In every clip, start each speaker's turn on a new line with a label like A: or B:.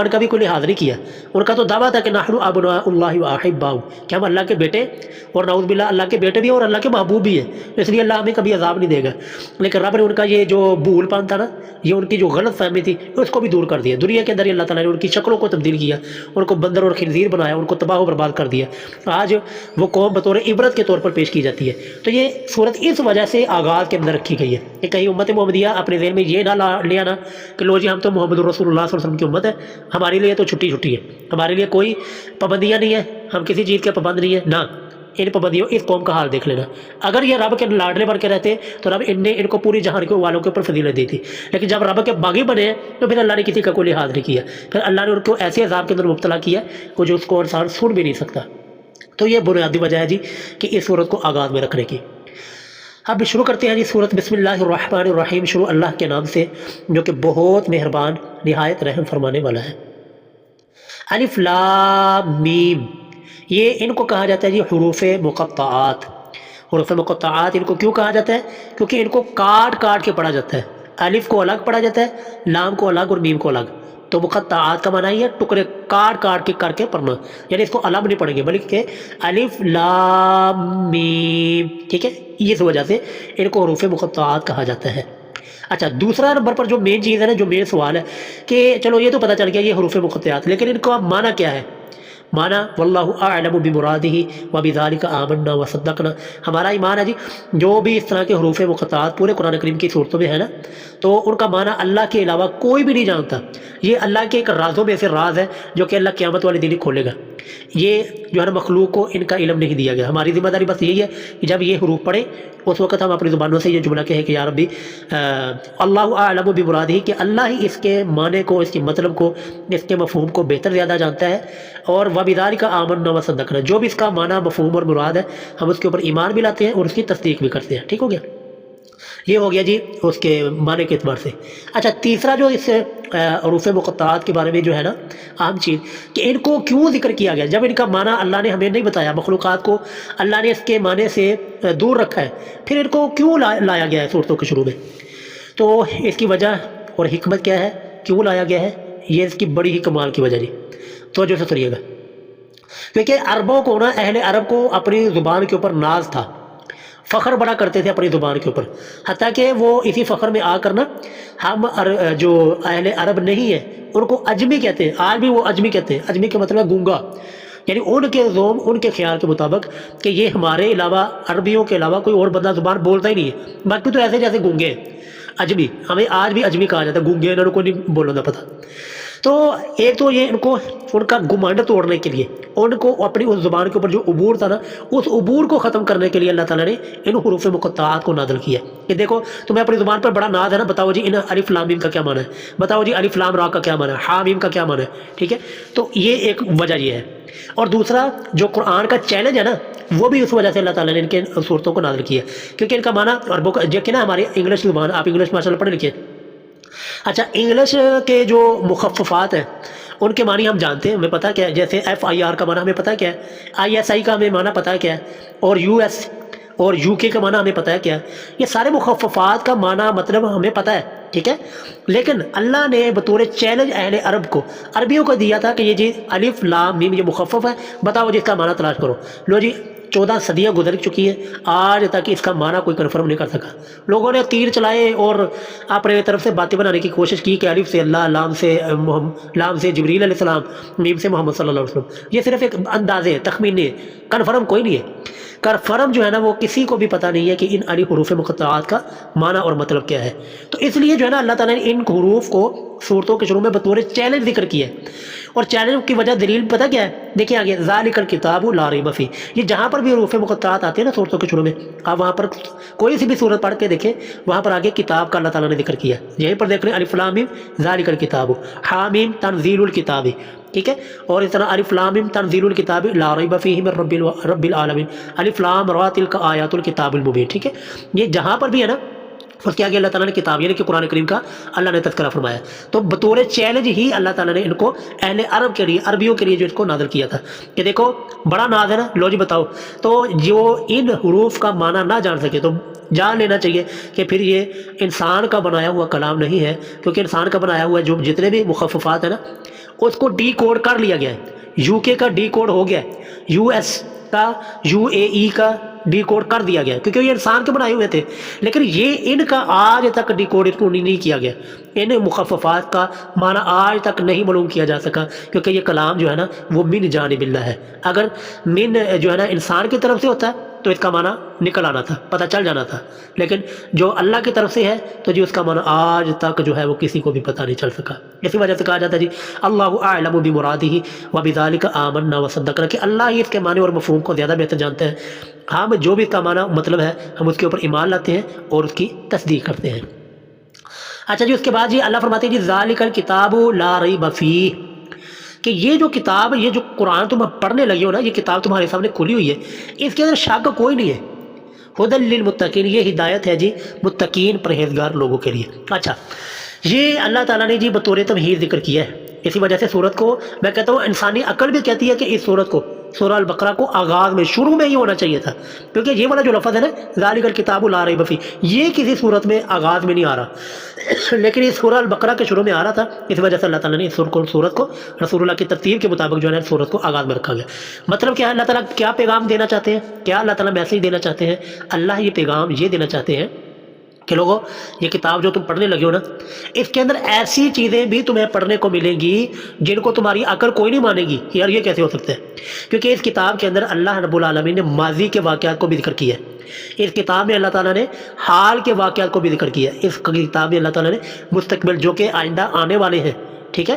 A: پن کا بھی کوئی لحاظ نہیں کیا. ان کا تو دعویٰ تھا کہ نحن ابناء اللہ و احباؤ، کہ ہم اللہ کے بیٹے اور نعوذ باللہ اللہ کے بیٹے بھی ہیں اور اللہ کے محبوب بھی ہیں، اس لیے اللہ ہمیں کبھی عذاب نہیں دے گا. لیکن رب نے ان کا یہ جو بھول پان تھا نا، یہ ان کی جو غلط فہمی تھی، اس کو بھی دور کر دیا. دنیا کے اندر ہی اللہ تعالیٰ نے ان کی شکلوں کو تبدیل کیا، ان کو بندر اور خنزیر بنایا، ان کو تباہ و برباد کر دیا. آج وہ قوم بطور عبرت کے طور پر پیش کی جاتی ہے. تو یہ صورت اس وجہ سے آغاز کے اندر رکھی گئی ہے کہ کہیں امت محمدیہ اپنے ذہن میں یہ نہ لے آنا کہ لو جی ہم تو محمد رسول اللہ صلی اللہ علیہ وسلم کی امت ہے، ہمارے لیے تو چھٹی ہے، ہمارے لیے کوئی پابندیاں نہیں ہیں، ہم کسی چیز کے پابند نہیں ہیں. نہ، ان پابندیوں اس قوم کا حال دیکھ لینا. اگر یہ رب کے لاڈلے بن کے رہتے تو رب نے ان کو پوری جہان کے والوں کے اوپر فضیلت دی تھی. لیکن جب رب کے باغی بنے ہیں تو پھر اللہ نے کسی کا کوئی لحاظ نہیں کیا، پھر اللہ نے ان کو ایسے عذاب کے اندر مبتلا کیا وہ جو اس کو انسان سن بھی نہیں سکتا. تو یہ بنیادی وجہ ہے جی کہ اس صورت کو آغاز میں رکھنے کی. اب شروع کرتے ہیں جی صورت. بسم اللہ الرحمن الرحیم، شروع اللہ کے نام سے جو کہ بہت مہربان نہایت رحم فرمانے والا ہے. الف لام میم، یہ ان کو کہا جاتا ہے جی حروف مقطعات. حروف مقطعات ان کو کیوں کہا جاتا ہے؟ کیونکہ ان کو کاٹ کاٹ کے پڑھا جاتا ہے. الف کو الگ پڑھا جاتا ہے، لام کو الگ اور میم کو الگ. تو مقطعات کا معنی یہ ٹکڑے کاٹ کاٹ کے کر کے پڑھنا، یعنی اس کو الگ نہیں پڑھیں گے بلکہ الف لام میم. ٹھیک ہے، اس وجہ سے ان کو حروف مقطعات کہا جاتا ہے. اچھا، دوسرا نمبر پر جو مین چیز ہے نا، جو مین سوال ہے کہ چلو یہ تو پتہ چل گیا یہ حروف مقطعات، لیکن ان کا معنی کیا ہے؟ معنی واللہ اعلم بمرادہ وبذالک آمنا وصدقنا. ہمارا ایمان ہے جی جو بھی اس طرح کے حروف مقطعات پورے قرآن کریم کی صورتوں میں ہے نا، تو ان کا معنی اللہ کے علاوہ کوئی بھی نہیں جانتا. یہ اللہ کے ایک رازوں میں سے راز ہے جو کہ اللہ قیامت والے دن ہی کھولے گا. یہ جو ہے نا مخلوق کو ان کا علم نہیں دیا گیا. ہماری ذمہ داری بس یہی ہے کہ جب یہ حروف پڑھیں اس وقت ہم اپنی زبانوں سے یہ جملہ کہیں کہ یا ربی اللہ اعلم بمرادہ، کہ اللہ ہی اس کے معنی کو، اس کے مطلب کو، اس کے مفہوم کو بہتر زیادہ جانتا ہے. اور وبذالک آمنا وصدقنا، جو بھی اس کا معنی، مفہوم اور مراد ہے ہم اس کے اوپر ایمان بھی لاتے ہیں اور اس کی تصدیق بھی کرتے ہیں. ٹھیک ہو گیا، یہ ہو گیا جی اس کے معنی کے اعتبار سے. اچھا، تیسرا جو اس حروف مقطعات کے بارے میں جو ہے نا اہم چیز کہ ان کو کیوں ذکر کیا گیا جب ان کا معنی اللہ نے ہمیں نہیں بتایا، مخلوقات کو اللہ نے اس کے معنی سے دور رکھا ہے، پھر ان کو کیوں لایا گیا ہے صورتوں کے شروع میں؟ تو اس کی وجہ اور حکمت کیا ہے، کیوں لایا گیا ہے، یہ اس کی بڑی ہی کمال کی وجہ جی. توجہ سے سنیے گا، کیونکہ عربوں کو نا، اہل عرب کو اپنی زبان کے اوپر ناز تھا، فخر بڑا کرتے تھے اپنی زبان کے اوپر. حتیٰ کہ وہ اسی فخر میں آ کر نا ہم جو اہل عرب نہیں ہیں ان کو اجمی کہتے ہیں. آج بھی وہ اجمی کہتے ہیں. اجمی کا مطلب ہے گونگا، یعنی ان کے زوم، ان کے خیال کے مطابق کہ یہ ہمارے علاوہ، عربیوں کے علاوہ کوئی اور بندہ زبان بولتا ہی نہیں ہے، باقی تو ایسے جیسے گونگے ہیں. اجمی، ہمیں آج بھی اجمی کہا جاتا ہے، گونگے انہوں کو نہیں بولنا پتہ. تو ایک تو یہ ان کو ان کا گمانڈ توڑنے کے لیے، ان کو اپنی اس زبان کے اوپر جو عبور تھا نا، اس عبور کو ختم کرنے کے لیے اللہ تعالیٰ نے ان حروف مقطعات کو نازل کیا کہ دیکھو تمہیں اپنی زبان پر بڑا ناز ہے نا، بتاؤ جی ان الف لام میم کا کیا معنی ہے، بتاؤ جی الف لام را کا کیا معنی ہے، ہا میم کا کیا معنی ہے. ٹھیک ہے، تو یہ ایک وجہ یہ ہے. اور دوسرا جو قرآن کا چیلنج ہے نا، وہ بھی اس وجہ سے اللہ تعالیٰ نے ان کے صورتوں کو نازل کیا، کیونکہ ان کا معنی عربوں کا جو کہ نا ہماری انگلش زبان، آپ انگلش ماشاء اللہ پڑھے لکھے. اچھا، انگلش کے جو مخففات ہیں ان کے معنی ہم جانتے ہیں، ہمیں پتہ کیا ہے. جیسے ایف آئی آر کا معنی ہمیں پتہ کیا ہے، آئی ایس آئی کا ہمیں معنی پتہ کیا ہے، اور یو ایس اور یو کے کا معنی ہمیں پتہ ہے کیا ہے. یہ سارے مخففات کا معنی مطلب ہمیں پتہ ہے. ٹھیک ہے، لیکن اللہ نے بطور چیلنج اہل عرب کو، عربیوں کو دیا تھا کہ یہ جی الف لام میم یہ مخفف ہے، بتاؤ جی اس کا معنی تلاش کرو. لو جی 14 صدیاں گزر چکی ہیں، آج تک اس کا معنی کوئی کنفرم نہیں کر سکا. لوگوں نے تیر چلائے اور اپنے طرف سے باتیں بنانے کی کوشش کی کہ الف سے اللہ، لام سے لام سے جبریل علیہ السلام، میم سے محمد صلی اللہ علیہ وسلم. یہ صرف ایک اندازے، تخمینے، کنفرم کوئی نہیں ہے. کنفرم جو ہے نا وہ کسی کو بھی پتہ نہیں ہے کہ ان علی حروف مقطعات کا معنی اور مطلب کیا ہے. تو اس لیے جو ہے نا اللہ تعالیٰ نے ان حروف کو صورتوں کے شروع میں بطور چیلنج ذکر کیا ہے. اور چیلنج کی وجہ دلیل پتہ کیا ہے؟ دیکھیں آگے، ذالک الکتاب لا ریب فیہ. یہ جہاں پر بھی حروف مقطعات آتے ہیں نا صورتوں کے شروع میں، آپ وہاں پر کوئی سی بھی صورت پڑھ کے دیکھیں، وہاں پر آگے کتاب کا اللہ تعالیٰ نے ذکر کیا. یہیں پر دیکھ رہے ہیں الف لام میم ذالک الکتاب، ہا میم تنزیل الکتاب. ٹھیک ہے، اور اس طرح الف لام میم تنزیل الکتاب لا ریب فیہ من رب العالمین، الف لام را تلک آیات الکتاب المبین. ٹھیک ہے، یہ جہاں پر بھی ہے نا اس کے آگے اللہ تعالیٰ نے کتاب یعنی کہ قرآن کریم کا اللہ نے تذکرہ فرمایا. تو بطور چیلنج ہی اللہ تعالیٰ نے ان کو اہل عرب کے لیے عربیوں کے لیے جو اس کو نازل کیا تھا کہ دیکھو بڑا ناز ہے نا، لو جی بتاؤ. تو جو ان حروف کا معنی نہ جان سکے تو جان لینا چاہیے کہ پھر یہ انسان کا بنایا ہوا کلام نہیں ہے، کیونکہ انسان کا بنایا ہوا جو جتنے بھی مخففات ہیں نا اس کو ڈی کوڈ کر لیا گیا ہے. یو کے کا ڈی کوڈ ہو گیا ہے، یو ایس کا، یو اے ای کا ڈی کوڈ کر دیا گیا کیونکہ یہ انسان کے بنائے ہوئے تھے، لیکن یہ ان کا آج تک ڈی کوڈ نہیں کیا گیا. ان مخففات کا معنی آج تک نہیں معلوم کیا جا سکا کیونکہ یہ کلام جو ہے نا وہ من جانب اللہ ہے. اگر من جو ہے نا انسان کی طرف سے ہوتا ہے تو اس کا معنی نکل آنا تھا، پتہ چل جانا تھا، لیکن جو اللہ کی طرف سے ہے تو جی اس کا معنی آج تک جو ہے وہ کسی کو بھی پتہ نہیں چل سکا. اسی وجہ سے کہا جاتا ہے جی اللہ اعلم بمرادہ وبذلک آمنا وصدقنا، کہ اللہ ہی اس کے معنی اور مفہوم کو زیادہ بہتر جانتے ہیں. ہم جو بھی اس کا معنی مطلب ہے ہم اس کے اوپر ایمان لاتے ہیں اور اس کی تصدیق کرتے ہیں. اچھا جی، اس کے بعد جی اللہ فرماتے ہیں جی ذالک الکتاب لا ریب فیہ، کہ یہ جو کتاب، یہ جو قرآن تم پڑھنے لگے ہو نا، یہ کتاب تمہارے سامنے کھلی ہوئی ہے، اس کے اندر شک کوئی نہیں ہے. ہدی للمتقین، یہ ہدایت ہے جی متقین پرہیزگار لوگوں کے لیے. اچھا، یہ اللہ تعالیٰ نے جی بطور تمہید ذکر کیا ہے. اسی وجہ سے سورت کو میں کہتا ہوں انسانی عقل بھی کہتی ہے کہ اس سورت کو، سورہ البقرہ کو آغاز میں شروع میں ہی ہونا چاہیے تھا، کیونکہ یہ والا جو لفظ ہے نا ذالک الکتاب لا ریب فیہ، یہ کسی صورت میں آغاز میں نہیں آ رہا، لیکن اس سورہ البقرہ کے شروع میں آ رہا تھا. اس وجہ سے اللہ تعالیٰ نے اس سورت کو رسول اللہ کی ترتیب کے مطابق جو ہے سورت کو آغاز میں رکھا گیا. مطلب کیا ہے، اللہ تعالیٰ کیا پیغام دینا چاہتے ہیں، کیا اللہ تعالیٰ میسیج دینا چاہتے ہیں؟ اللہ یہ پیغام یہ دینا چاہتے ہیں کہ لوگوں یہ کتاب جو تم پڑھنے لگے ہو نا، اس کے اندر ایسی چیزیں بھی تمہیں پڑھنے کو ملیں گی جن کو تمہاری عقل کوئی نہیں مانے گی. یار یہ کیسے ہو سکتا ہے؟ کیونکہ اس کتاب کے اندر اللہ رب العالمین نے ماضی کے واقعات کو بھی ذکر کیا ہے، اس کتاب میں اللہ تعالیٰ نے حال کے واقعات کو بھی ذکر کیا ہے، اس کتاب میں اللہ تعالیٰ نے مستقبل جو کہ آئندہ آنے والے ہیں، ٹھیک ہے،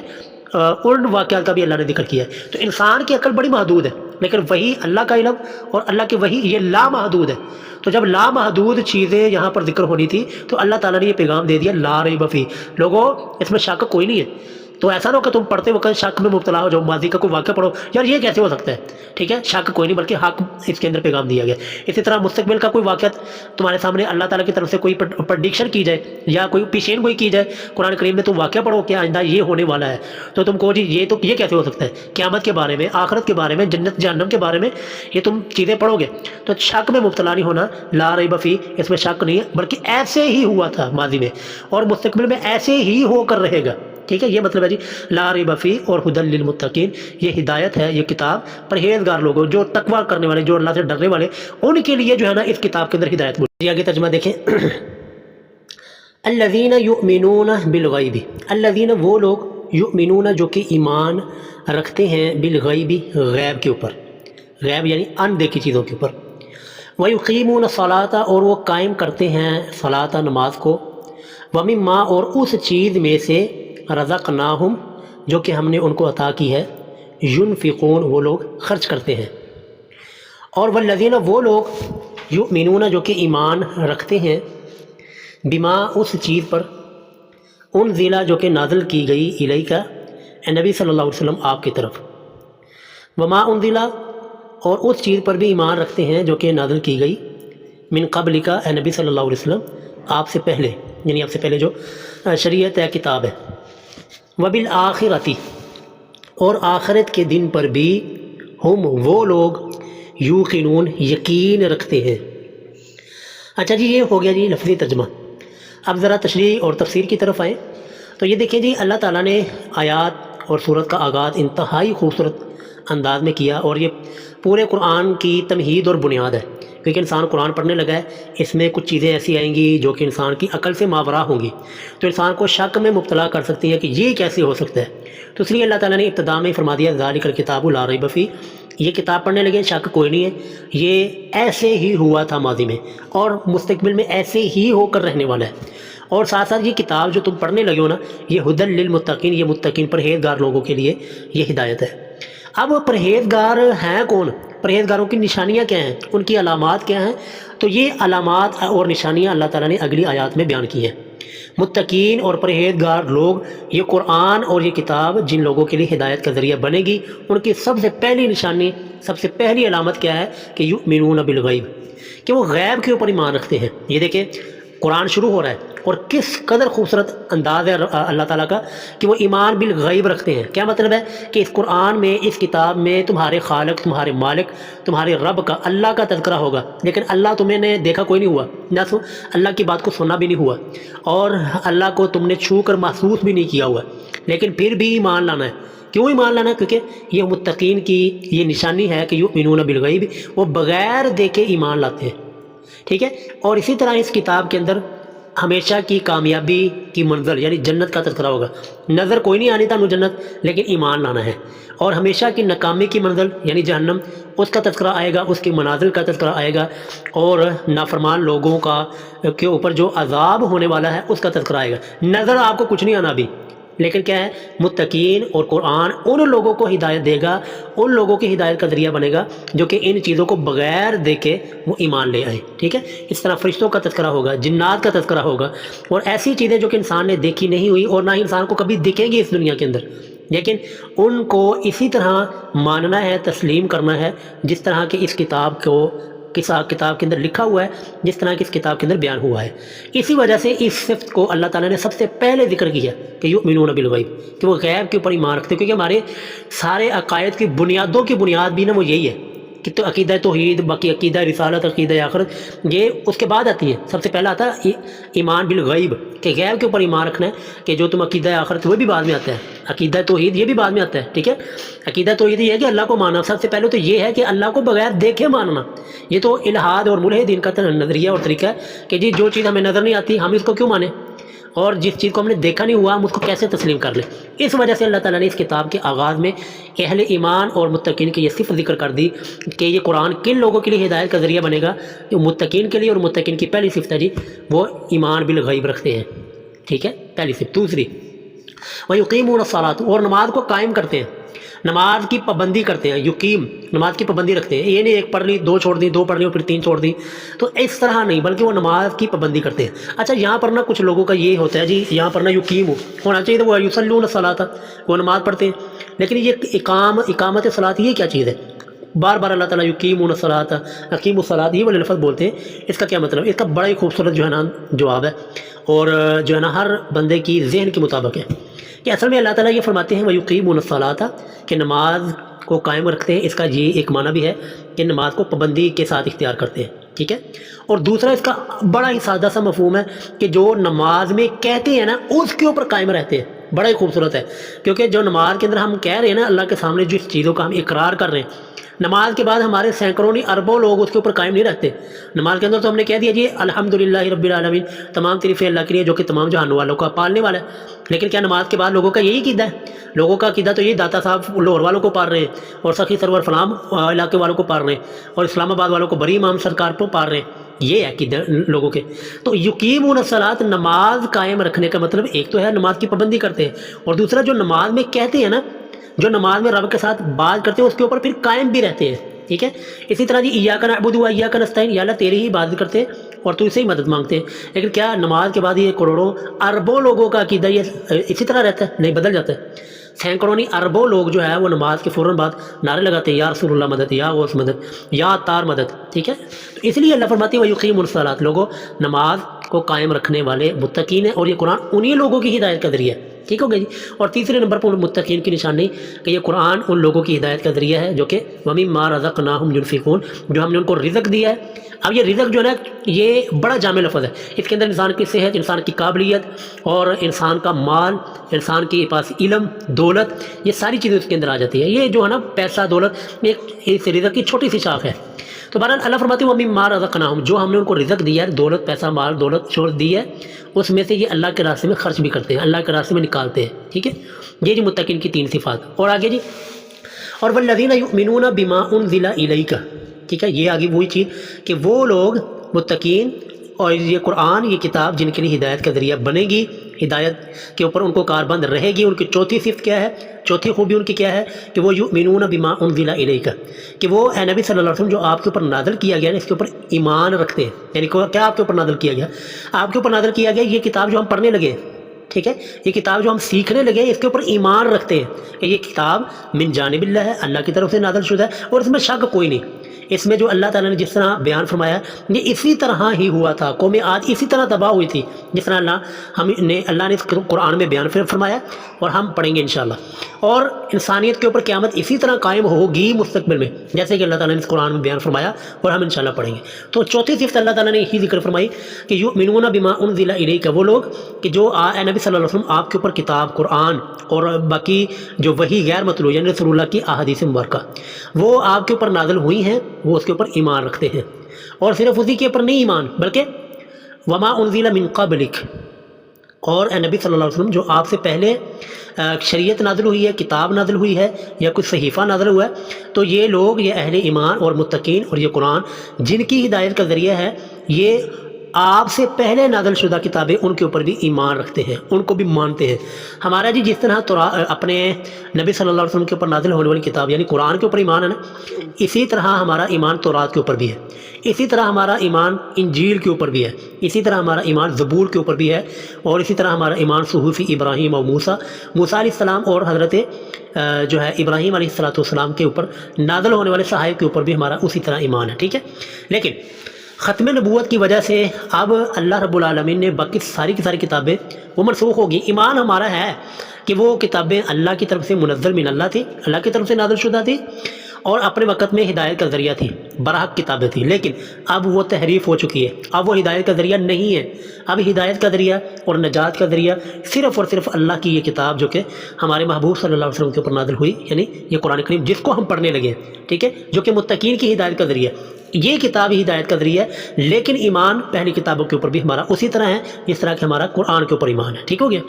A: ان واقعات کا بھی اللہ نے ذکر کیا ہے. تو انسان کی عقل بڑی محدود ہے، لیکن وہی اللہ کا علم اور اللہ کی وحی یہ لامحدود ہے. تو جب لامحدود چیزیں یہاں پر ذکر ہونی تھی تو اللہ تعالیٰ نے یہ پیغام دے دیا لا ریب فیہ. لوگوں اس میں شک کوئی نہیں ہے. تو ایسا نہ ہو کہ تم پڑھتے وقت شک میں مبتلا ہو جاؤ، ماضی کا کوئی واقعہ پڑھو یار یہ کیسے ہو سکتا ہے، ٹھیک ہے، شک کوئی نہیں بلکہ حق اس کے اندر پیغام دیا گیا. اسی طرح مستقبل کا کوئی واقعہ تمہارے سامنے اللہ تعالیٰ کی طرف سے کوئی پرڈکشن کی جائے یا کوئی پیشین گوئی کی جائے قرآن کریم میں، تم واقعہ پڑھو کہ آئندہ یہ ہونے والا ہے، تو تم کہو جی یہ کیسے ہو سکتا ہے، قیامت کے بارے میں، آخرت کے بارے میں، جنت جہنم کے بارے میں یہ تم چیزیں پڑھو گے تو شک میں مبتلا نہیں ہونا. لا ریب فیہ، اس میں شک نہیں ہے بلکہ ایسے ہی ہوا تھا ماضی میں اور مستقبل میں ایسے ہی ہو کر رہے گا. ٹھیک ہے، یہ مطلب ہے جی لا ریب فیہ اور ہدی للمتقین، یہ ہدایت ہے، یہ کتاب پرہیزگار لوگوں، جو تقویٰ کرنے والے، جو اللہ سے ڈرنے والے، ان کے لیے جو ہے نا اس کتاب کے اندر ہدایت موجود ہے. آگے ترجمہ دیکھیں. الذین یؤمنون بالغیب، الذین وہ لوگ، یؤمنون جو کہ ایمان رکھتے ہیں، بالغیب غیب کے اوپر، غیب یعنی ان دیکھی چیزوں کے اوپر، ویقیمون الصلاۃ اور وہ قائم کرتے ہیں صلاۃ نماز کو، ومما اور اس چیز میں سے رزقناہم جو کہ ہم نے ان کو عطا کی ہے، ینفقون وہ لوگ خرچ کرتے ہیں. اور والذین وہ لوگ، یؤمنون جو کہ ایمان رکھتے ہیں، بما اس چیز پر، انزل جو کہ نازل کی گئی، الیک اے نبی صلی اللہ علیہ وسلم آپ کی طرف، وما انزل اور اس چیز پر بھی ایمان رکھتے ہیں جو کہ نازل کی گئی، من قبلک اے نبی صلی اللہ علیہ وسلم آپ سے پہلے، یعنی آپ سے پہلے جو شریعت ہے، کتاب ہے. وبالآخرۃ اور آخرت کے دن پر بھی، ہم وہ لوگ، یوقنون یقین رکھتے ہیں. اچھا جی، یہ ہو گیا جی لفظی ترجمہ. اب ذرا تشریح اور تفسیر کی طرف آئیں تو یہ دیکھیں جی اللہ تعالیٰ نے آیات اور سورت کا آغاز انتہائی خوبصورت انداز میں کیا، اور یہ پورے قرآن کی تمہید اور بنیاد ہے. کیونکہ انسان قرآن پڑھنے لگا ہے، اس میں کچھ چیزیں ایسی آئیں گی جو کہ انسان کی عقل سے ماورا ہوں گی، تو انسان کو شک میں مبتلا کر سکتی ہیں کہ یہ کیسے ہو سکتا ہے. تو اس لیے اللہ تعالیٰ نے ابتدا میں فرما دیا ذالک الکتاب لا ریب فیہ، یہ کتاب پڑھنے لگے شک کوئی نہیں ہے، یہ ایسے ہی ہوا تھا ماضی میں اور مستقبل میں ایسے ہی ہو کر رہنے والا ہے. اور ساتھ ساتھ یہ کتاب جو تم پڑھنے لگے ہو نا، یہ ہدی للمتقین، یہ متقین پرہیزگار لوگوں کے لیے یہ ہدایت ہے. اب پرہیزگار ہیں کون؟ پرہیزگاروں کی نشانیاں کیا ہیں، ان کی علامات کیا ہیں؟ تو یہ علامات اور نشانیاں اللہ تعالیٰ نے اگلی آیات میں بیان کی ہیں. متقین اور پرہیزگار لوگ، یہ قرآن اور یہ کتاب جن لوگوں کے لیے ہدایت کا ذریعہ بنے گی، ان کی سب سے پہلی نشانی، سب سے پہلی علامت کیا ہے کہ یؤمنون بالغیب، کہ وہ غیب کے اوپر ایمان رکھتے ہیں. یہ دیکھیں قرآن شروع ہو رہا ہے اور کس قدر خوبصورت انداز ہے اللہ تعالیٰ کا کہ وہ ایمان بالغیب رکھتے ہیں۔ کیا مطلب ہے کہ اس قرآن میں، اس کتاب میں تمہارے خالق، تمہارے مالک، تمہارے رب کا، اللہ کا تذکرہ ہوگا، لیکن اللہ تمہیں نے دیکھا کوئی نہیں ہوا، نہ اللہ کی بات کو سننا بھی نہیں ہوا، اور اللہ کو تم نے چھو کر محسوس بھی نہیں کیا ہوا، لیکن پھر بھی ایمان لانا ہے۔ کیوں ایمان لانا ہے؟ کیونکہ یہ متقین کی یہ نشانی ہے کہ یؤمنون بالغیب، وہ بغیر دیکھے ایمان لاتے ہیں، ٹھیک ہے۔ اور اسی طرح اس کتاب کے اندر ہمیشہ کی کامیابی کی منزل یعنی جنت کا تذکرہ ہوگا۔ نظر کوئی نہیں آنی تمہیں جنت، لیکن ایمان لانا ہے۔ اور ہمیشہ کی ناکامی کی منزل یعنی جہنم، اس کا تذکرہ آئے گا، اس کی منازل کا تذکرہ آئے گا، اور نافرمان لوگوں کا کے اوپر جو عذاب ہونے والا ہے اس کا تذکرہ آئے گا۔ نظر آپ کو کچھ نہیں آنا ابھی، لیکن کیا ہے، متقین اور قرآن ان لوگوں کو ہدایت دے گا، ان لوگوں کی ہدایت کا ذریعہ بنے گا جو کہ ان چیزوں کو بغیر دیکھے وہ ایمان لے آئے، ٹھیک ہے۔ اس طرح فرشتوں کا تذکرہ ہوگا، جنات کا تذکرہ ہوگا، اور ایسی چیزیں جو کہ انسان نے دیکھی نہیں ہوئی اور نہ ہی انسان کو کبھی دکھیں گی اس دنیا کے اندر، لیکن ان کو اسی طرح ماننا ہے، تسلیم کرنا ہے جس طرح کہ اس کتاب کو کتاب کے اندر لکھا ہوا ہے، جس طرح کہ اس کتاب کے اندر بیان ہوا ہے۔ اسی وجہ سے اس صفت کو اللہ تعالیٰ نے سب سے پہلے ذکر کیا کہ یؤمنون بالغیب، کہ وہ غیب کے اوپر ایمان رکھتے ہیں، کیونکہ ہمارے سارے عقائد کی بنیادوں کی بنیاد بھی نا وہ یہی ہے کہ تو عقیدہ توحید، باقی عقیدہ رسالت، عقیدہ آخرت، یہ اس کے بعد آتی ہے۔ سب سے پہلا آتا ہے ایمان بالغیب، کہ غیب کے اوپر ایمان رکھنا ہے، کہ جو تم عقیدہ آخرت وہ بھی بعد میں آتا ہے، عقیدہ توحید یہ بھی بعد میں آتا ہے، ٹھیک ہے۔ عقیدہ توحید یہ ہے کہ اللہ کو ماننا، سب سے پہلے تو یہ ہے کہ اللہ کو بغیر دیکھے ماننا۔ یہ تو الہاد اور ملحدین کا نظریہ اور طریقہ ہے کہ جی جو چیز ہمیں نظر نہیں آتی ہم اس کو کیوں مانیں، اور جس چیز کو ہم نے دیکھا نہیں ہوا ہم اس کو کیسے تسلیم کر لیں۔ اس وجہ سے اللہ تعالیٰ نے اس کتاب کے آغاز میں اہل ایمان اور متقین کی یہ صفت ذکر کر دی کہ یہ قرآن کن لوگوں کے لیے ہدایت کا ذریعہ بنے گا، جو متقین کے لیے، اور متقین کی پہلی صفت ہے جی وہ ایمان بالغیب رکھتے ہیں، ٹھیک ہے، پہلی صفت۔ دوسری وَيُقِيمُونَ الصَّلَاةَ، اور نماز کو قائم کرتے ہیں، نماز کی پابندی کرتے ہیں، یقیم نماز کی پابندی رکھتے ہیں۔ یہ نہیں ایک پڑھ لی، دو چھوڑ دی، دو پڑھ لی اور پھر تین چھوڑ دی، تو اس طرح نہیں، بلکہ وہ نماز کی پابندی کرتے ہیں۔ اچھا یہاں پر نا کچھ لوگوں کا یہ ہوتا ہے جی، یہاں پر نا یقیم ہونا چاہیے تو وہ یصلون الصلاۃ، وہ نماز پڑھتے ہیں، لیکن یہ اقامت صلاۃ یہ کیا چیز ہے؟ بار بار اللہ تعالیٰ یقیمون الصلاۃ، اقیموا الصلاۃ یہ والے لفظ بولتے ہیں، اس کا کیا مطلب؟ اس کا بڑا ہی خوبصورت جو ہے نا جواب ہے، اور جو ہے نا ہر بندے کی ذہن کے مطابق ہے، کہ اصل میں اللہ تعالیٰ یہ فرماتے ہیں وَيُقِيمُونَ الصَّلَاةَ، کہ نماز کو قائم رکھتے ہیں۔ اس کا یہ ایک معنی بھی ہے کہ نماز کو پابندی کے ساتھ اختیار کرتے ہیں، ٹھیک ہے۔ اور دوسرا اس کا بڑا ہی سادہ سا مفہوم ہے کہ جو نماز میں کہتے ہیں نا اس کے اوپر قائم رہتے ہیں، بڑا ہی خوبصورت ہے، کیونکہ جو نماز کے اندر ہم کہہ رہے ہیں نا اللہ کے سامنے جس چیزوں کا ہم اقرار کر رہے ہیں، نماز کے بعد ہمارے سینکڑوں نہیں اربوں لوگ اس کے اوپر قائم نہیں رہتے۔ نماز کے اندر تو ہم نے کہہ دیا جی الحمدللہ رب العالمین، تمام تعریفیں اللہ کے لیے جو کہ تمام جہانوں والوں کا پالنے والا ہے، لیکن کیا نماز کے بعد لوگوں کا یہی عقیدہ ہے؟ لوگوں کا عقیدہ تو یہ داتا صاحب لاہور والوں کو پال رہے ہیں، اور سخی سرور فلام علاقے والوں کو پال رہے ہیں، اور اسلام آباد والوں کو بری امام سرکار کو پال رہے ہیں، یہ ہے عقیدہ لوگوں کے۔ تو یقیمون الصلاۃ، نماز قائم رکھنے کا مطلب ایک تو ہے نماز کی پابندی کرتے ہیں، اور دوسرا جو نماز میں کہتے ہیں نا، جو نماز میں رب کے ساتھ بات کرتے ہیں اس کے اوپر پھر قائم بھی رہتے ہیں، ٹھیک ہے۔ اسی طرح جی ایاک نعبد و ایاک نستعین، یا اللہ تیری ہی عبادت کرتے ہیں اور تو اسے ہی مدد مانگتے ہیں، لیکن کیا نماز کے بعد یہ کروڑوں اربوں لوگوں کا عقیدہ یہ اسی طرح رہتا ہے؟ نہیں، بدل جاتا ہے۔ سینکڑوں نہیں اربوں لوگ جو ہے وہ نماز کے فوراً بعد نعرے لگاتے ہیں یا رسول اللہ مدد، یا غوث مدد، یا تار مدد، ٹھیک ہے۔ تو اس لیے اللہ فرماتے ہیں وَيُقِيمُونَ الصَّلَاةَ، لوگوں نماز کو قائم رکھنے والے متقین ہیں، اور یہ قرآن انہی لوگوں کی ہدایت کا ذریعہ ہے، ٹھیک ہو گیا جی۔ اور تیسرے نمبر پر متقین کی نشانی کہ یہ قرآن ان لوگوں کی ہدایت کا ذریعہ ہے جو کہ وَمِمَّا رَزَقْنَاهُمْ يُنْفِقُونَ، جو ہم نے ان کو رزق دیا ہے۔ اب یہ رزق جو ہے نا یہ بڑا جامع لفظ ہے، اس کے اندر انسان کی صحت، انسان کی قابلیت، اور انسان کا مال، انسان کے پاس علم، دولت، یہ ساری چیزیں اس کے اندر آ جاتی ہے۔ یہ جو ہے نا پیسہ، دولت، یہ اس رزق کی چھوٹی سی شاخ ہے۔ تو بہرحال اللہ فرماتے ہیں وَمِمَّا رَزَقْنَاهُمْ، جو ہم نے ان کو رزق دیا ہے، دولت، پیسہ، مال، دولت، شہرت دی ہے، اس میں سے یہ اللہ کے راستے میں خرچ بھی کرتے ہیں، اللہ کے راستے میں نکالتے ہیں، ٹھیک ہے۔ یہ جی متقین کی تین صفات۔ اور آگے جی اور وَالَّذِينَ يُؤْمِنُونَ بِمَا أُنزِلَ إِلَيْكَ، ٹھیک ہے، یہ آگے وہی چیز کہ وہ لوگ متقین اور یہ قرآن، یہ کتاب جن کے لیے ہدایت کا ذریعہ بنے گی، ہدایت کے اوپر ان کو کاربند رہے گی، ان کی چوتھی صفت کیا ہے، چوتھی خوبی ان کی کیا ہے کہ وہ یؤمنون بما انزل الیک، کہ وہ اے نبی صلی اللہ علیہ وسلم جو آپ کے اوپر نازل کیا گیا ہے اس کے اوپر ایمان رکھتے ہیں۔ یعنی کیا آپ کے اوپر نازل کیا گیا؟ آپ کے اوپر نازل کیا گیا یہ کتاب جو ہم پڑھنے لگے، ٹھیک ہے، یہ کتاب جو ہم سیکھنے لگے اس کے اوپر ایمان رکھتے ہیں کہ یہ کتاب من جانب اللہ ہے، اللہ کی طرف سے نازل شدہ ہے، اور اس میں شک کوئی نہیں۔ اس میں جو اللہ تعالیٰ نے جس طرح بیان فرمایا یہ اسی طرح ہی ہوا تھا، قوم عاد اسی طرح تباہ ہوئی تھی جس طرح اللہ نے اس قرآن میں بیان فرمایا، اور ہم پڑھیں گے انشاءاللہ۔ اور انسانیت کے اوپر قیامت اسی طرح قائم ہوگی مستقبل میں جیسے کہ اللہ تعالیٰ نے اس قرآن میں بیان فرمایا، اور ہم انشاءاللہ پڑھیں گے۔ تو چوتھی صفت اللہ تعالیٰ نے یہی ذکر فرمائی کہ یؤمنون بما انزل الیک، وہ لوگ کہ جو اے نبی صلی اللہ علیہ وسلم آپ کے اوپر کتاب قرآن اور باقی جو وحی غیر مطلوع یعنی رسول اللہ کی احادیث مبارکہ وہ آپ کے اوپر نازل ہوئی ہیں، وہ اس کے اوپر ایمان رکھتے ہیں۔ اور صرف اسی کے اوپر نہیں ایمان، بلکہ وما انزل من قبلک، اور اے نبی صلی اللہ علیہ وسلم جو آپ سے پہلے شریعت نازل ہوئی ہے، کتاب نازل ہوئی ہے یا کوئی صحیفہ نازل ہوا ہے، تو یہ لوگ، یہ اہل ایمان اور متقین اور یہ قرآن جن کی ہدایت کا ذریعہ ہے، یہ آپ سے پہلے نازل شدہ کتابیں ان کے اوپر بھی ایمان رکھتے ہیں، ان کو بھی مانتے ہیں۔ ہمارا جی جس طرح اپنے نبی صلی اللہ علیہ وسلم کے اوپر نازل ہونے والی کتاب یعنی قرآن کے اوپر ایمان ہے نا، اسی طرح ہمارا ایمان تورات کے اوپر بھی ہے، اسی طرح ہمارا ایمان انجیل کے اوپر بھی ہے، اسی طرح ہمارا ایمان زبور کے اوپر بھی ہے، اور اسی طرح ہمارا ایمان صحف ابراہیم اور موسیٰ علیہ السلام اور حضرت جو ہے ابراہیم علیہ السلام کے اوپر نازل ہونے والے صحائف کے اوپر بھی ہمارا اسی طرح ایمان ہے، ٹھیک ہے۔ لیکن ختم نبوت کی وجہ سے اب اللہ رب العالمین نے باقی ساری کی ساری کتابیں وہ منسوخ ہوگی۔ ایمان ہمارا ہے کہ وہ کتابیں اللہ کی طرف سے منزل من اللہ تھی، اللہ کی طرف سے نازل شدہ تھی، اور اپنے وقت میں ہدایت کا ذریعہ تھی، برحق کتابیں تھیں، لیکن اب وہ تحریف ہو چکی ہے، اب وہ ہدایت کا ذریعہ نہیں ہے۔ اب ہدایت کا ذریعہ اور نجات کا ذریعہ صرف اور صرف اللہ کی یہ کتاب جو کہ ہمارے محبوب صلی اللہ علیہ وسلم کے اوپر نازل ہوئی، یعنی یہ قرآن کریم جس کو ہم پڑھنے لگے ہیں، ٹھیک ہے، جو کہ متقین کی ہدایت کا ذریعہ، یہ کتاب ہی ہدایت کا ذریعہ ہے۔ لیکن ایمان پہلی کتابوں کے اوپر بھی ہمارا اسی طرح ہے جس طرح کہ ہمارا قرآن کے اوپر ایمان ہے، ٹھیک ہو گیا۔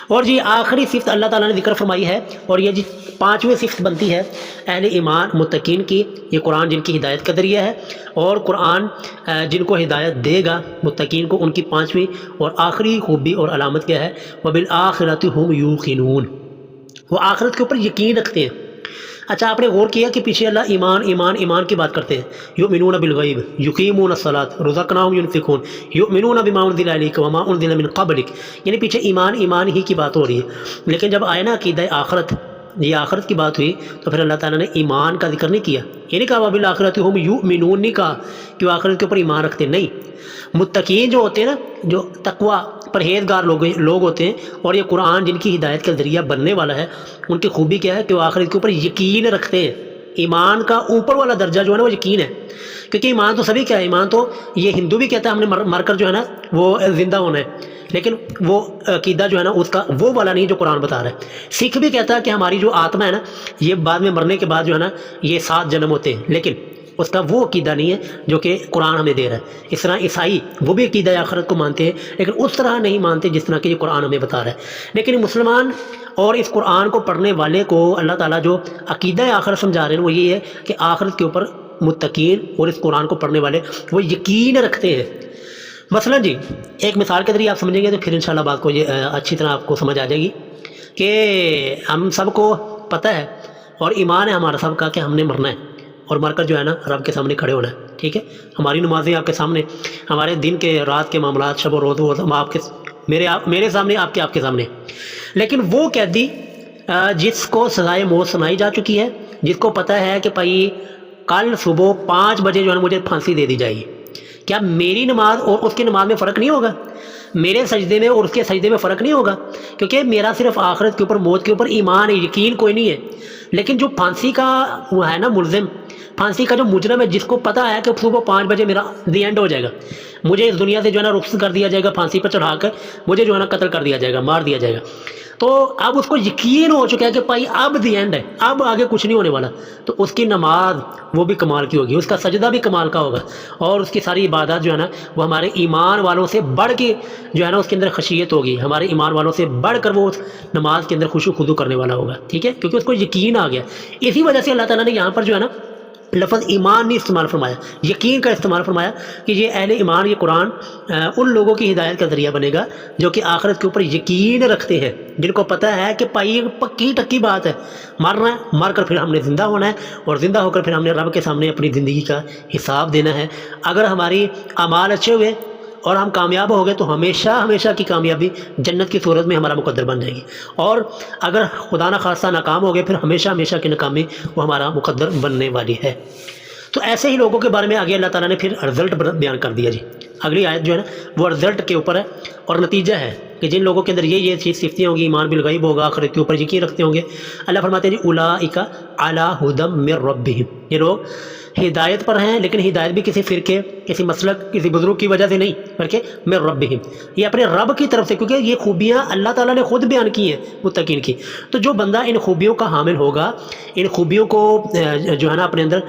A: اور جی آخری صفت اللہ تعالیٰ نے ذکر فرمائی ہے، اور یہ جی پانچویں صفت بنتی ہے اہل ایمان متقین کی، یہ قرآن جن کی ہدایت کا ذریعہ ہے، اور قرآن جن کو ہدایت دے گا متقین کو، ان کی پانچویں اور آخری خوبی اور علامت کیا ہے؟ وَبِالْآخِرَةِ هُمْ يُوقِنُونَ، وہ آخرت کے اوپر یقین رکھتے ہیں۔ اچھا آپ نے غور کیا کہ پیچھے اللہ ایمان ایمان ایمان کی بات کرتے ہیں، یؤمنون بالغیب یقیمون الصلاۃ رزقناہم ینفقون یؤمنون بما انزل الیک وما انزل من قبلک، یعنی پیچھے ایمان ایمان ہی کی بات ہو رہی ہے۔ لیکن جب آئے نا عقیدہ آخرت، یہ آخرت کی بات ہوئی، تو پھر اللہ تعالیٰ نے ایمان کا ذکر نہیں کیا، یہ نہیں کہا وبالآخرۃ ہم یؤمنون، نہیں کہا کہ وہ آخرت کے اوپر ایمان رکھتے، نہیں۔ متقین جو ہوتے ہیں نا، جو تقوی پرہیزگار لوگ ہوتے ہیں، اور یہ قرآن جن کی ہدایت کا ذریعہ بننے والا ہے، ان کی خوبی کیا ہے کہ وہ آخرت کے اوپر یقین رکھتے ہیں۔ ایمان کا اوپر والا درجہ جو ہے نا وہ یقین ہے، کیونکہ ایمان تو سبھی کیا ہے، ایمان تو یہ ہندو بھی کہتا ہے ہم نے مر کر جو ہے نا وہ زندہ ہونا ہے، لیکن وہ عقیدہ جو ہے نا اس کا وہ والا نہیں جو قرآن بتا رہا ہے۔ سکھ بھی کہتا ہے کہ ہماری جو آتما ہے نا یہ بعد میں مرنے کے بعد جو ہے نا یہ 7 جنم ہوتے ہیں، لیکن اس کا وہ عقیدہ نہیں ہے جو کہ قرآن ہمیں دے رہا ہے۔ اس طرح عیسائی وہ بھی عقیدہ آخرت کو مانتے ہیں، لیکن اس طرح نہیں مانتے جس طرح کہ یہ قرآن ہمیں بتا رہا ہے۔ لیکن مسلمان اور اس قرآن کو پڑھنے والے کو اللہ تعالیٰ جو عقیدہ آخرت سمجھا رہے ہیں وہ یہ ہے کہ آخرت کے اوپر متقین اور اس قرآن کو پڑھنے والے وہ یقین رکھتے ہیں۔ مثلا جی ایک مثال کے ذریعے آپ سمجھیں گے تو پھر انشاءاللہ بات کو یہ اچھی طرح آپ کو سمجھ آ جائے گی کہ ہم سب کو پتہ ہے اور ایمان ہے ہمارا سب کا کہ ہم نے مرنا ہے، اور مر کر جو ہے نا رب کے سامنے کھڑے ہونا ہے، ٹھیک ہے۔ ہماری نمازیں آپ کے سامنے، ہمارے دن کے رات کے معاملات شب و روز وہ ہم آپ کے میرے سامنے، آپ کے سامنے۔ لیکن وہ قیدی جس کو سزائے موت سنائی جا چکی ہے، جس کو پتہ ہے کہ بھائی کل صبح 5 بجے جو ہے نا مجھے پھانسی دے دی جائے گی، کیا میری نماز اور اس کی نماز میں فرق نہیں ہوگا؟ میرے سجدے میں اور اس کے سجدے میں فرق نہیں ہوگا؟ کیونکہ میرا صرف آخرت کے اوپر، موت کے اوپر ایمان ہے، یقین کوئی نہیں ہے۔ لیکن جو پھانسی کا وہ ہے نا ملزم، پھانسی کا جو مجرم ہے، جس کو پتہ ہے کہ صبح 5 بجے میرا دی اینڈ ہو جائے گا، مجھے اس دنیا سے جو ہے نا رخصت کر دیا جائے گا، پھانسی پر چڑھا کر مجھے جو ہے نا قتل کر دیا جائے گا، مار دیا جائے گا، تو اب اس کو یقین ہو چکا ہے کہ بھائی اب دی اینڈ ہے، اب آگے کچھ نہیں ہونے والا، تو اس کی نماز وہ بھی کمال کی ہوگی، اس کا سجدہ بھی کمال کا ہوگا، اور اس کی ساری عبادات جو ہے نا وہ ہمارے ایمان والوں سے بڑھ کے جو ہے نا اس کے اندر خشیت ہوگی، ہمارے ایمان والوں سے بڑھ کر وہ اس نماز کے اندر خشوع خضوع کرنے والا ہوگا، ٹھیک ہے، کیونکہ اس کو یقین آ گیا۔ اسی وجہ سے اللہ تعالیٰ نے یہاں پر جو ہے نا لفظ ایمان نہیں استعمال فرمایا، یقین کا استعمال فرمایا کہ یہ اہل ایمان، یہ قرآن ان لوگوں کی ہدایت کا ذریعہ بنے گا جو کہ آخرت کے اوپر یقین رکھتے ہیں، جن کو پتہ ہے کہ بھائی یہ پکی ٹکی بات ہے، مرنا ہے، مر کر پھر ہم نے زندہ ہونا ہے، اور زندہ ہو کر پھر ہم نے رب کے سامنے اپنی زندگی کا حساب دینا ہے۔ اگر ہماری اعمال اچھے ہوئے اور ہم کامیاب ہو گئے تو ہمیشہ ہمیشہ کی کامیابی جنت کی صورت میں ہمارا مقدر بن جائے گی، اور اگر خدا نخواستہ ناکام ہو گئے پھر ہمیشہ ہمیشہ کی ناکامی وہ ہمارا مقدر بننے والی ہے۔ تو ایسے ہی لوگوں کے بارے میں آگے اللہ تعالیٰ نے پھر رزلٹ بیان کر دیا جی. اگلی آیت جو ہے نا وہ رزلٹ کے اوپر ہے اور نتیجہ ہے کہ جن لوگوں کے اندر یہ چیز صفتیں ہوں گی، ایمان بالغیب ہوگا، آخرت کے اوپر یقین رکھتے ہوں گے. اللہ فرماتے ہیں جی اولئک علی ھدی من ربہم، یہ لوگ ہدایت پر ہیں، لیکن ہدایت بھی کسی فرقے، کسی مسلک، کسی بزرگ کی وجہ سے نہیں، بلکہ من ربہم، یہ اپنے رب کی طرف سے، کیونکہ یہ خوبیاں اللہ تعالیٰ نے خود بیان کی ہیں متقین کی. تو جو بندہ ان خوبیوں کا حامل ہوگا، ان خوبیوں کو جو ہے نا اپنے اندر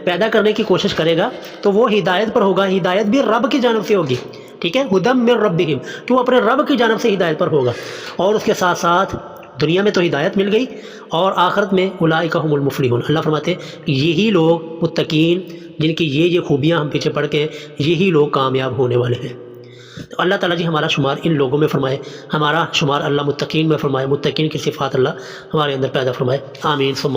A: پیدا کرنے کی کوشش کرے گا، تو وہ ہدایت پر ہوگا. ہدایت بھی رب کی جانب سے ہوگی، ٹھیک ہے، ھدی من ربہم، کہ وہ اپنے رب کی جانب سے ہدایت پر ہوگا. اور اس کے ساتھ ساتھ دنیا میں تو ہدایت مل گئی اور آخرت میں اولئک ھم المفلحون. اللہ فرماتے ہیں یہی لوگ متقین جن کی یہ خوبیاں ہم پیچھے پڑھ کے، یہی لوگ کامیاب ہونے والے ہیں. تو اللہ تعالیٰ جی ہمارا شمار ان لوگوں میں فرمائے، ہمارا شمار اللہ متقین میں فرمائے، متقین کی صفات اللہ ہمارے اندر پیدا فرمائے. آمین ثم